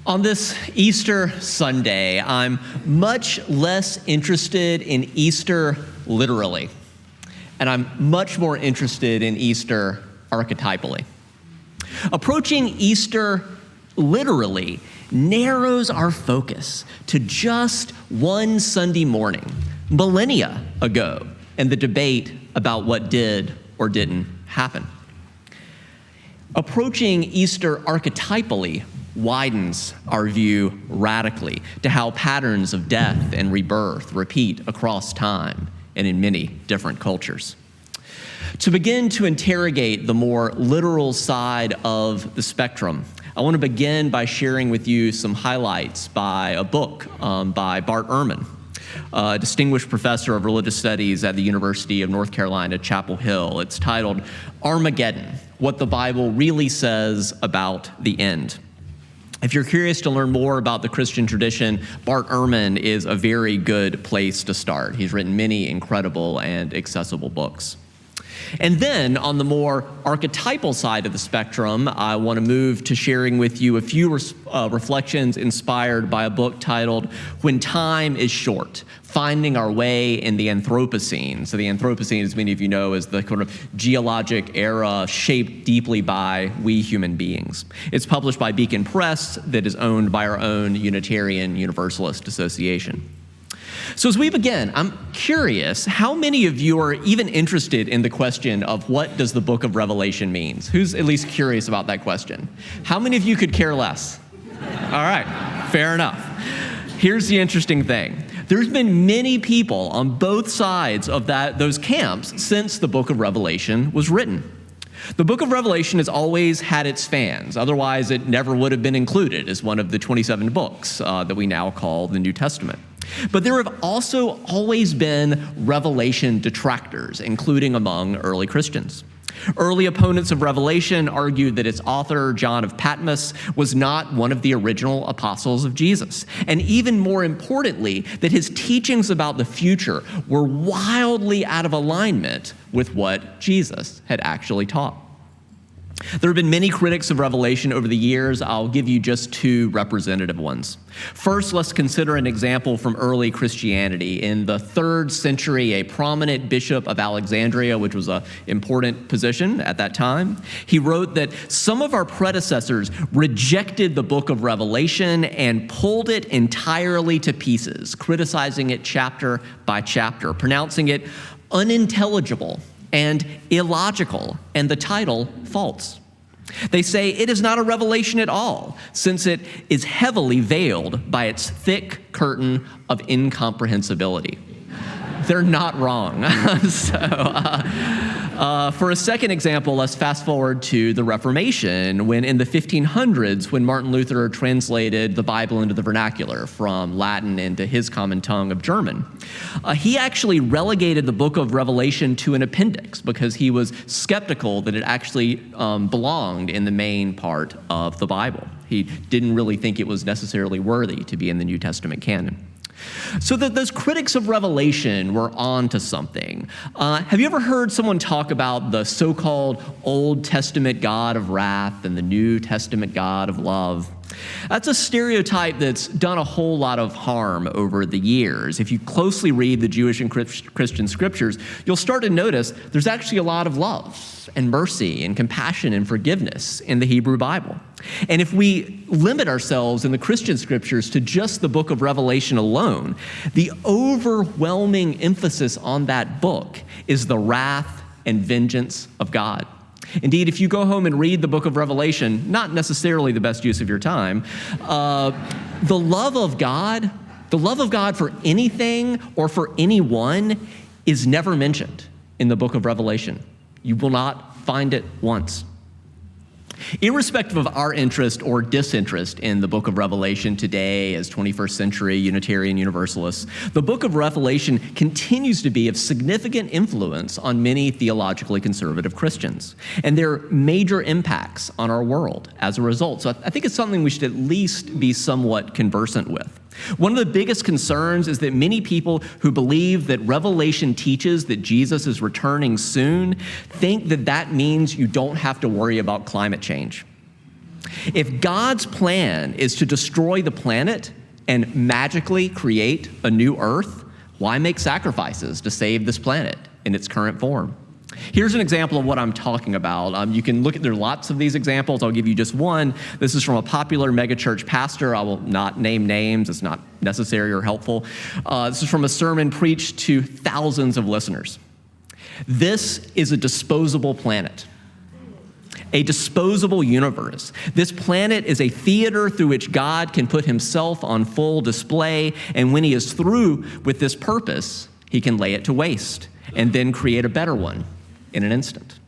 On this Easter Sunday, I'm much less interested in Easter literally, and I'm much more interested in Easter archetypally. Approaching Easter literally narrows our focus to just one Sunday morning, millennia ago, and the debate about what did or didn't happen. Approaching Easter archetypally widens our view radically to how patterns of death and rebirth repeat across time and in many different cultures. To begin to interrogate the more literal side of the spectrum, I want to begin by sharing with you some highlights by a book by Bart Ehrman, a distinguished professor of religious studies at the University of North Carolina, Chapel Hill. It's titled Armageddon: What the Bible Really Says About the End. If you're curious to learn more about the Christian tradition, Bart Ehrman is a very good place to start. He's written many incredible and accessible books. And then on the more archetypal side of the spectrum, I want to move to sharing with you a few reflections inspired by a book titled When Time is Short: Finding Our Way in the Anthropocene. So the Anthropocene, as many of you know, is the kind of geologic era shaped deeply by we human beings. It's published by Beacon Press, that is owned by our own Unitarian Universalist Association. So as we begin, I'm curious, how many of you are even interested in the question of what does the book of Revelation mean? Who's at least curious about that question? How many of you could care less? All right, fair enough. Here's the interesting thing. There's been many people on both sides of those camps since the book of Revelation was written. The book of Revelation has always had its fans. Otherwise, it never would have been included as one of the 27 books that we now call the New Testament. But there have also always been Revelation detractors, including among early Christians. Early opponents of Revelation argued that its author, John of Patmos, was not one of the original apostles of Jesus. And even more importantly, that his teachings about the future were wildly out of alignment with what Jesus had actually taught. There have been many critics of Revelation over the years. I'll give you just two representative ones. First, let's consider an example from early Christianity. In the 3rd century, a prominent bishop of Alexandria, which was an important position at that time, he wrote that some of our predecessors rejected the book of Revelation and pulled it entirely to pieces, criticizing it chapter by chapter, pronouncing it unintelligible and illogical, and the title false. They say it is not a revelation at all, since it is heavily veiled by its thick curtain of incomprehensibility. They're not wrong. For a second example, let's fast forward to the Reformation, when in the 1500s, when Martin Luther translated the Bible into the vernacular from Latin into his common tongue of German. He actually relegated the book of Revelation to an appendix because he was skeptical that it actually belonged in the main part of the Bible. He didn't really think it was necessarily worthy to be in the New Testament canon. So that those critics of Revelation were on to something. Have you ever heard someone talk about the so-called Old Testament God of wrath and the New Testament God of love? That's a stereotype that's done a whole lot of harm over the years. If you closely read the Jewish and Christian scriptures, you'll start to notice there's actually a lot of love and mercy and compassion and forgiveness in the Hebrew Bible. And if we limit ourselves in the Christian scriptures to just the book of Revelation alone, the overwhelming emphasis on that book is the wrath and vengeance of God. Indeed, if you go home and read the book of Revelation, not necessarily the best use of your time, the love of God for anything or for anyone is never mentioned in the book of Revelation. You will not find it once. Irrespective of our interest or disinterest in the book of Revelation today as 21st century Unitarian Universalists, the book of Revelation continues to be of significant influence on many theologically conservative Christians. And there are major impacts on our world as a result. So I think it's something we should at least be somewhat conversant with. One of the biggest concerns is that many people who believe that Revelation teaches that Jesus is returning soon think that that means you don't have to worry about climate change. If God's plan is to destroy the planet and magically create a new Earth, why make sacrifices to save this planet in its current form? Here's an example of what I'm talking about. You can look at, there are lots of these examples. I'll give you just one. This is from a popular megachurch pastor. I will not name names. It's not necessary or helpful. This is from a sermon preached to thousands of listeners. This is a disposable planet, a disposable universe. This planet is a theater through which God can put himself on full display, and when he is through with this purpose, he can lay it to waste and then create a better one in an instant.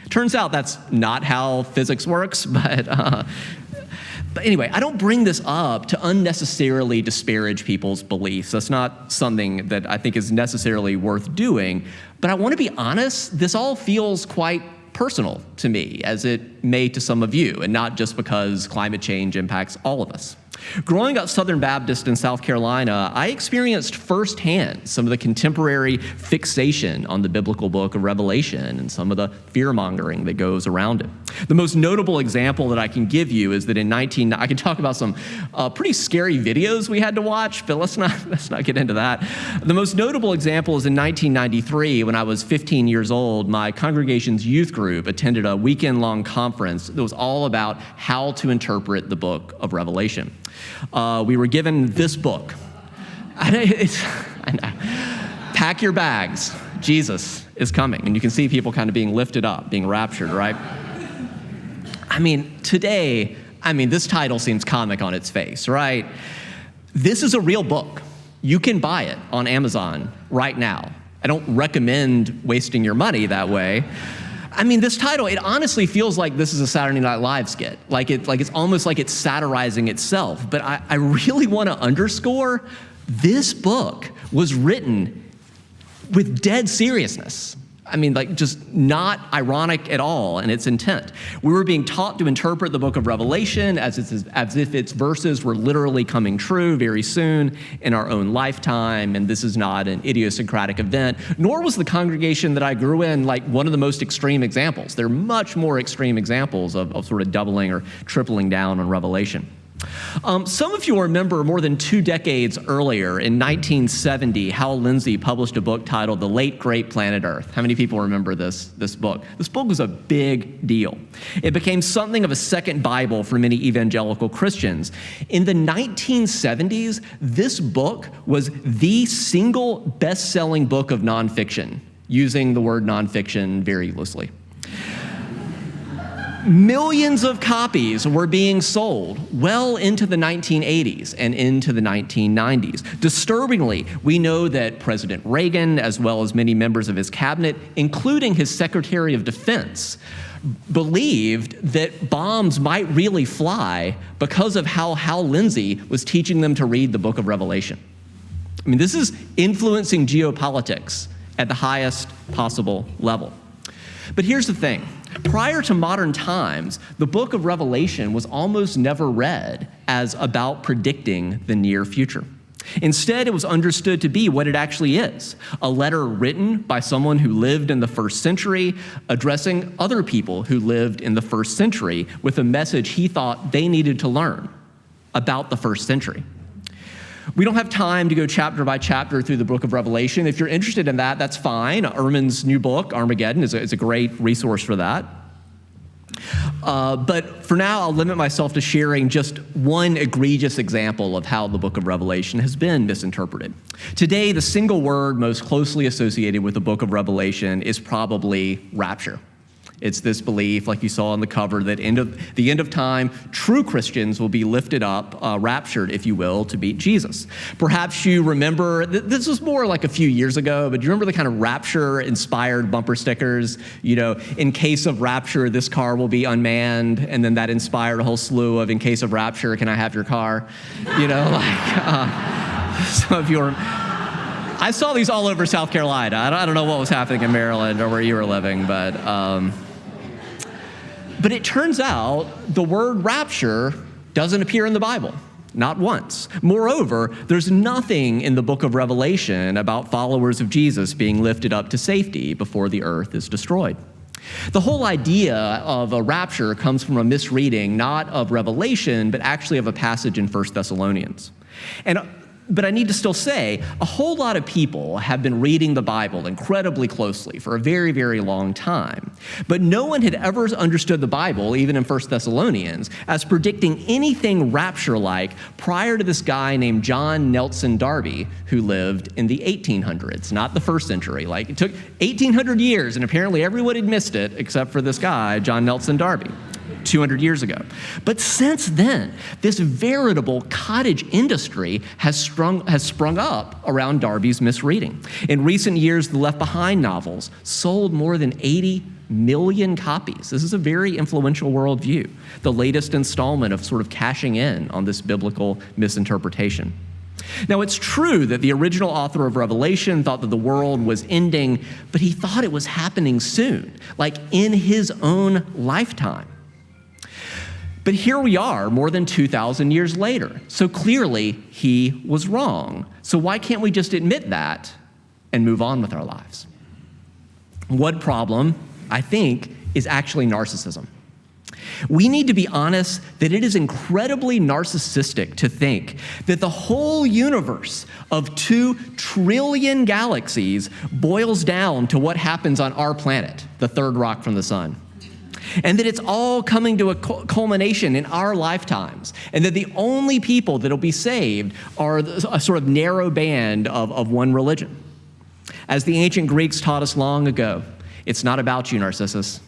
Turns out that's not how physics works, but anyway, I don't bring this up to unnecessarily disparage people's beliefs. That's not something that I think is necessarily worth doing, but I want to be honest, this all feels quite personal to me, as it may to some of you, and not just because climate change impacts all of us. Growing up Southern Baptist in South Carolina, I experienced firsthand some of the contemporary fixation on the biblical book of Revelation and some of the fear-mongering that goes around it. The most notable example that I can give you is that I can talk about some pretty scary videos we had to watch, but let's not get into that. The most notable example is in 1993, when I was 15 years old, my congregation's youth group attended a weekend-long conference that was all about how to interpret the book of Revelation. We were given this book. I know. Pack your bags. Jesus is coming. And you can see people kind of being lifted up, being raptured, right? Today, this title seems comic on its face, right? This is a real book. You can buy it on Amazon right now. I don't recommend wasting your money that way. This title, it honestly feels like this is a Saturday Night Live skit. It's almost like it's satirizing itself. But I really want to underscore, this book was written with dead seriousness. Just not ironic at all in its intent. We were being taught to interpret the book of Revelation as if its verses were literally coming true very soon in our own lifetime, and this is not an idiosyncratic event, nor was the congregation that I grew in one of the most extreme examples. There are much more extreme examples of sort of doubling or tripling down on Revelation. Some of you remember more than 2 decades earlier, in 1970, Hal Lindsey published a book titled The Late Great Planet Earth. How many people remember this book? This book was a big deal. It became something of a second Bible for many evangelical Christians. In the 1970s, this book was the single best-selling book of nonfiction, using the word nonfiction very loosely. Millions of copies were being sold well into the 1980s and into the 1990s. Disturbingly, we know that President Reagan, as well as many members of his cabinet, including his Secretary of Defense, believed that bombs might really fly because of how Hal Lindsey was teaching them to read the book of Revelation. This is influencing geopolitics at the highest possible level. But here's the thing. Prior to modern times, the book of Revelation was almost never read as about predicting the near future. Instead, it was understood to be what it actually is, a letter written by someone who lived in the first century, addressing other people who lived in the first century with a message he thought they needed to learn about the first century. We don't have time to go chapter by chapter through the book of Revelation. If you're interested in that, that's fine. Ehrman's new book, Armageddon, is a great resource for that. But for now, I'll limit myself to sharing just one egregious example of how the book of Revelation has been misinterpreted. Today, the single word most closely associated with the book of Revelation is probably rapture. It's this belief, like you saw on the cover, that the end of time, true Christians will be lifted up, raptured, if you will, to meet Jesus. Perhaps you remember, this was more like a few years ago, but do you remember the kind of rapture-inspired bumper stickers? In case of rapture, this car will be unmanned, and then that inspired a whole slew of, in case of rapture, can I have your car? Some of you I saw these all over South Carolina. I don't know what was happening in Maryland or where you were living, but it turns out the word rapture doesn't appear in the Bible, not once. Moreover, there's nothing in the book of Revelation about followers of Jesus being lifted up to safety before the earth is destroyed. The whole idea of a rapture comes from a misreading, not of Revelation, but actually of a passage in 1 Thessalonians. But I need to still say, a whole lot of people have been reading the Bible incredibly closely for a very, very long time. But no one had ever understood the Bible, even in 1 Thessalonians, as predicting anything rapture-like prior to this guy named John Nelson Darby, who lived in the 1800s, not the first century. Like, it took 1,800 years, and apparently everyone had missed it except for this guy, John Nelson Darby. 200 years ago. But since then, this veritable cottage industry has sprung up around Darby's misreading. In recent years, the Left Behind novels sold more than 80 million copies. This is a very influential worldview, the latest installment of sort of cashing in on this biblical misinterpretation. Now, it's true that the original author of Revelation thought that the world was ending, but he thought it was happening soon, like in his own lifetime. But here we are, more than 2,000 years later. So clearly, he was wrong. So why can't we just admit that and move on with our lives? One problem, I think, is actually narcissism. We need to be honest that it is incredibly narcissistic to think that the whole universe of 2 trillion galaxies boils down to what happens on our planet, the third rock from the sun. And that it's all coming to a culmination in our lifetimes, and that the only people that will be saved are a sort of narrow band of one religion. As the ancient Greeks taught us long ago, it's not about you, Narcissus.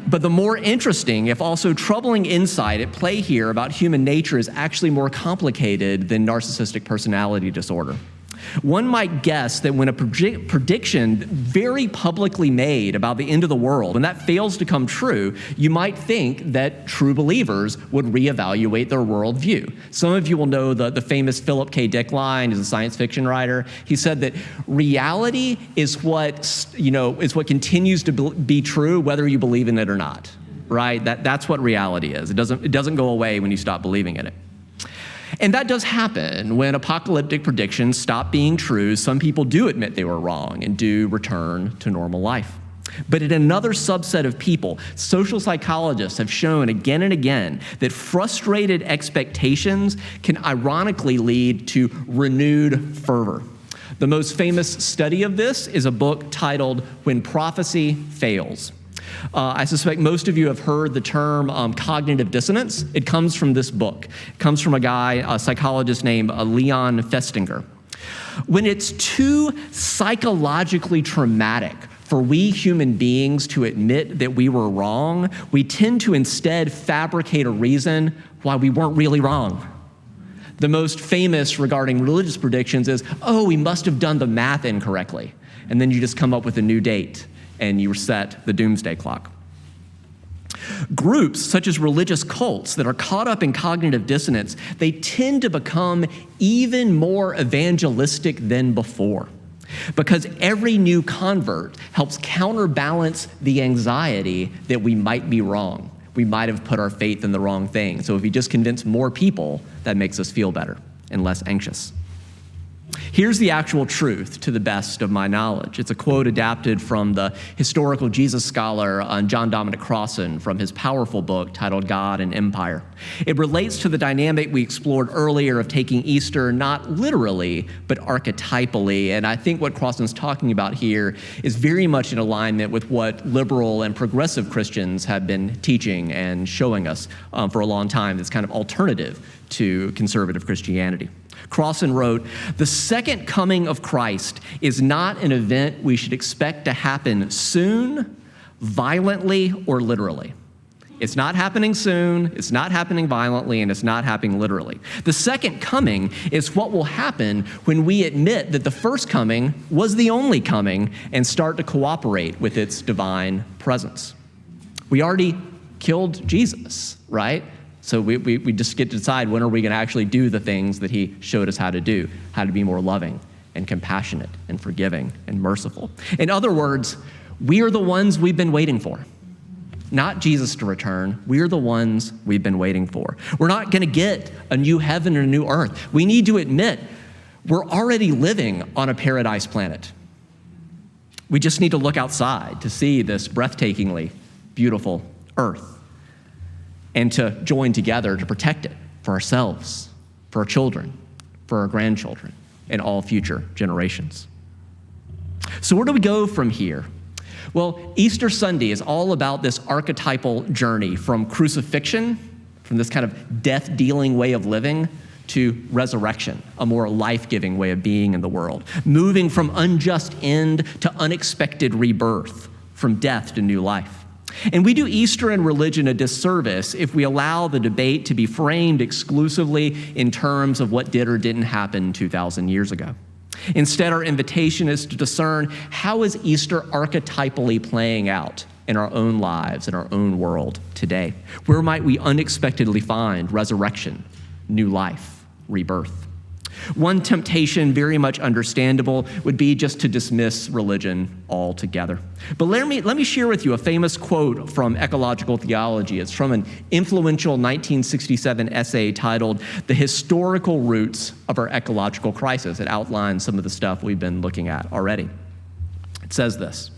But the more interesting, if also troubling insight at play here about human nature is actually more complicated than narcissistic personality disorder. One might guess that when a prediction very publicly made about the end of the world, and that fails to come true, you might think that true believers would reevaluate their worldview. Some of you will know the famous Philip K. Dick line. He's a science fiction writer. He said that reality is what continues to be true whether you believe in it or not, right? That's what reality is. It doesn't go away when you stop believing in it. And that does happen. When apocalyptic predictions stop being true, some people do admit they were wrong and do return to normal life. But in another subset of people, social psychologists have shown again and again that frustrated expectations can ironically lead to renewed fervor. The most famous study of this is a book titled When Prophecy Fails. I suspect most of you have heard the term cognitive dissonance. It comes from this book. It comes from a psychologist named Leon Festinger. When it's too psychologically traumatic for we human beings to admit that we were wrong, we tend to instead fabricate a reason why we weren't really wrong. The most famous regarding religious predictions is, oh, we must have done the math incorrectly. And then you just come up with a new date and you reset the doomsday clock. Groups such as religious cults that are caught up in cognitive dissonance, they tend to become even more evangelistic than before, because every new convert helps counterbalance the anxiety that we might be wrong. We might have put our faith in the wrong thing. So if we just convince more people, that makes us feel better and less anxious. Here's the actual truth to the best of my knowledge. It's a quote adapted from the historical Jesus scholar John Dominic Crossan from his powerful book titled God and Empire. It relates to the dynamic we explored earlier of taking Easter not literally, but archetypally. And I think what Crossan's talking about here is very much in alignment with what liberal and progressive Christians have been teaching and showing us for a long time. This kind of alternative to conservative Christianity. Crossan wrote, "The second coming of Christ is not an event we should expect to happen soon, violently, or literally." It's not happening soon, it's not happening violently, and it's not happening literally. The second coming is what will happen when we admit that the first coming was the only coming and start to cooperate with its divine presence. We already killed Jesus, right? So we just get to decide when are we going to actually do the things that he showed us how to do, how to be more loving and compassionate and forgiving and merciful. In other words, we are the ones we've been waiting for. Not Jesus to return. We're the ones we've been waiting for. We're not going to get a new heaven and a new earth. We need to admit we're already living on a paradise planet. We just need to look outside to see this breathtakingly beautiful earth and to join together to protect it for ourselves, for our children, for our grandchildren, and all future generations. So where do we go from here? Well, Easter Sunday is all about this archetypal journey from crucifixion, from this kind of death-dealing way of living, to resurrection, a more life-giving way of being in the world, moving from unjust end to unexpected rebirth, from death to new life. And we do Easter and religion a disservice if we allow the debate to be framed exclusively in terms of what did or didn't happen 2,000 years ago. Instead, our invitation is to discern how is Easter archetypally playing out in our own lives, in our own world today? Where might we unexpectedly find resurrection, new life, rebirth? One temptation, very much understandable, would be just to dismiss religion altogether. But let me share with you a famous quote from Ecological Theology. It's from an influential 1967 essay titled "The Historical Roots of Our Ecological Crisis." It outlines some of the stuff we've been looking at already. It says this: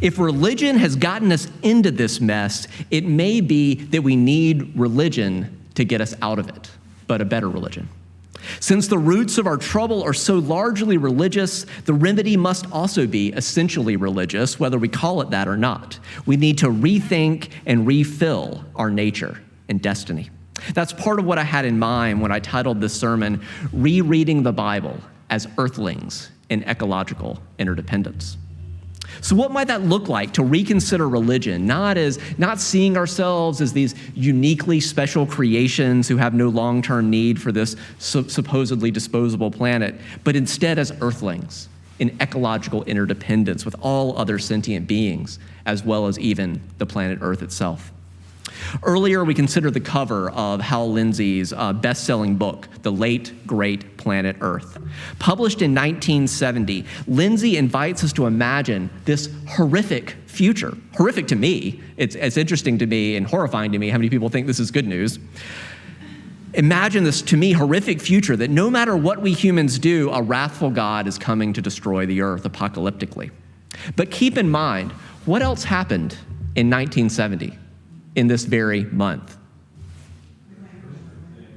"If religion has gotten us into this mess, it may be that we need religion to get us out of it, but a better religion. Since the roots of our trouble are so largely religious, the remedy must also be essentially religious, whether we call it that or not. We need to rethink and refill our nature and destiny." That's part of what I had in mind when I titled this sermon, "Rereading the Bible as Earthlings in Ecological Interdependence." So what might that look like to reconsider religion, not seeing ourselves as these uniquely special creations who have no long-term need for this supposedly disposable planet, but instead as earthlings in ecological interdependence with all other sentient beings, as well as even the planet Earth itself? Earlier, we considered the cover of Hal Lindsey's best-selling book, The Late Great Planet Earth. Published in 1970, Lindsey invites us to imagine this horrific future. Horrific to me. It's interesting to me and horrifying to me how many people think this is good news. Imagine this, to me, horrific future that no matter what we humans do, a wrathful God is coming to destroy the earth apocalyptically. But keep in mind, what else happened in 1970? In this very month?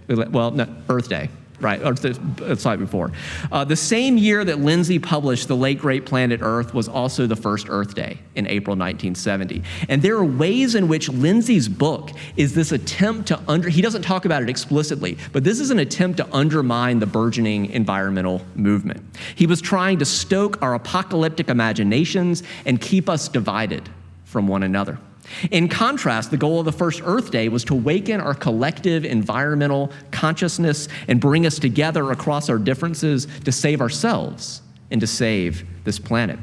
Well, no, Earth Day, right? Or the slide before. The same year that Lindsey published The Late Great Planet Earth was also the first Earth Day in April 1970. And there are ways in which Lindsey's book is this attempt to he doesn't talk about it explicitly, but this is an attempt to undermine the burgeoning environmental movement. He was trying to stoke our apocalyptic imaginations and keep us divided from one another. In contrast, the goal of the first Earth Day was to awaken our collective environmental consciousness and bring us together across our differences to save ourselves and to save this planet.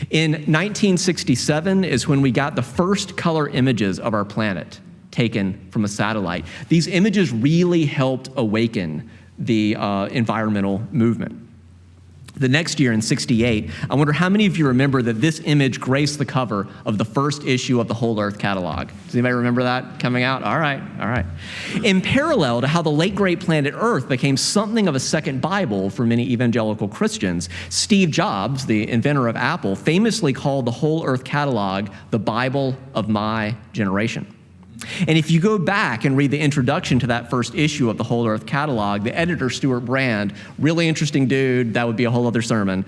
In 1967 is when we got the first color images of our planet taken from a satellite. These images really helped awaken the environmental movement. The next year, in '68, I wonder how many of you remember that this image graced the cover of the first issue of the Whole Earth catalog. Does anybody remember that coming out? All right. In parallel to how the late great planet Earth became something of a second Bible for many evangelical Christians, Steve Jobs, the inventor of Apple, famously called the Whole Earth catalog the Bible of my generation. And if you go back and read the introduction to that first issue of the Whole Earth catalog, the editor, Stuart Brand, really interesting dude, that would be a whole other sermon.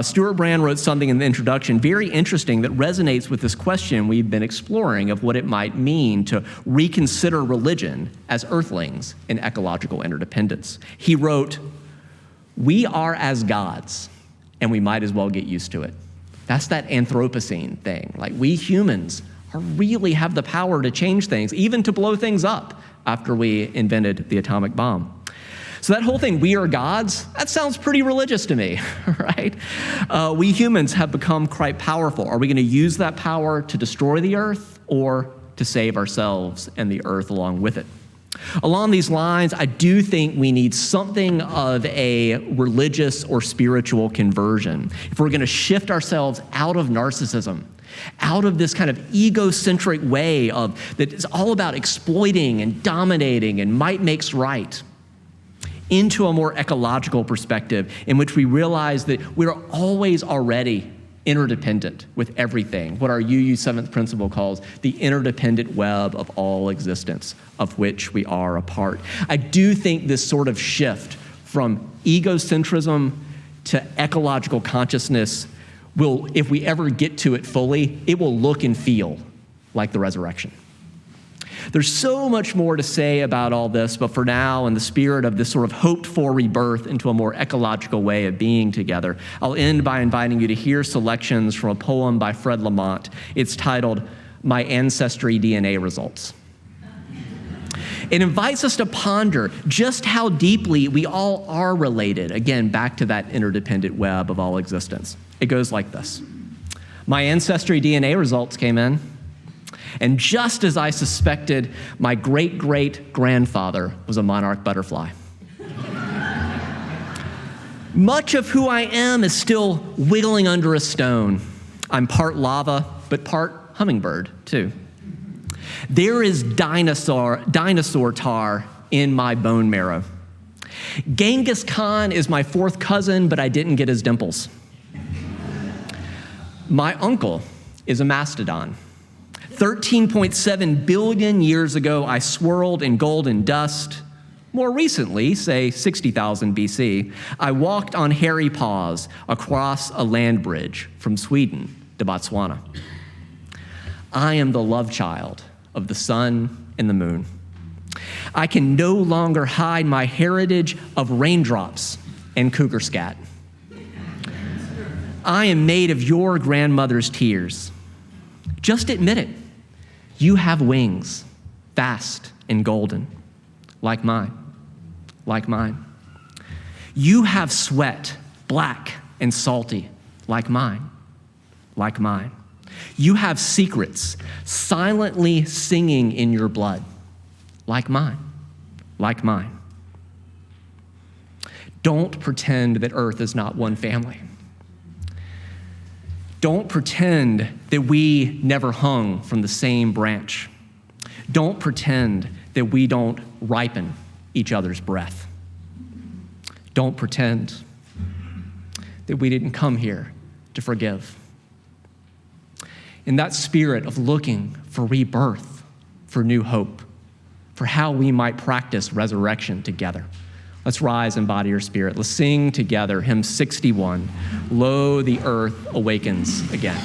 Stuart Brand wrote something in the introduction very interesting that resonates with this question we've been exploring of what it might mean to reconsider religion as earthlings in ecological interdependence. He wrote, "We are as gods, and we might as well get used to it." That's that Anthropocene thing. Like, we humans really have the power to change things, even to blow things up after we invented the atomic bomb. So that whole thing, we are gods, that sounds pretty religious to me, right? We humans have become quite powerful. Are we going to use that power to destroy the earth or to save ourselves and the earth along with it? Along these lines, I do think we need something of a religious or spiritual conversion if we're going to shift ourselves out of narcissism, out of this kind of egocentric way that is all about exploiting and dominating and might makes right, into a more ecological perspective in which we realize that we're always already interdependent with everything, what our UU 7th principle calls the interdependent web of all existence, of which we are a part. I do think this sort of shift from egocentrism to ecological consciousness will, if we ever get to it fully, it will look and feel like the resurrection. There's so much more to say about all this, but for now, in the spirit of this sort of hoped-for rebirth into a more ecological way of being together, I'll end by inviting you to hear selections from a poem by Fred Lamont. It's titled, My Ancestry DNA Results. It invites us to ponder just how deeply we all are related, again, back to that interdependent web of all existence. It goes like this. My ancestry DNA results came in, and just as I suspected, my great-great-grandfather was a monarch butterfly. Much of who I am is still wiggling under a stone. I'm part lava, but part hummingbird, too. There is dinosaur tar in my bone marrow. Genghis Khan is my fourth cousin, but I didn't get his dimples. My uncle is a mastodon. 13.7 billion years ago, I swirled in golden dust. More recently, say 60,000 BC, I walked on hairy paws across a land bridge from Sweden to Botswana. I am the love child of the sun and the moon. I can no longer hide my heritage of raindrops and cougar scat. I am made of your grandmother's tears. Just admit it. You have wings, vast and golden, like mine, like mine. You have sweat, black and salty, like mine, like mine. You have secrets, silently singing in your blood, like mine, like mine. Don't pretend that Earth is not one family. Don't pretend that we never hung from the same branch. Don't pretend that we don't ripen each other's breath. Don't pretend that we didn't come here to forgive. In that spirit of looking for rebirth, for new hope, for how we might practice resurrection together, let's rise and body your spirit. Let's sing together hymn 61, Lo, the Earth Awakens Again.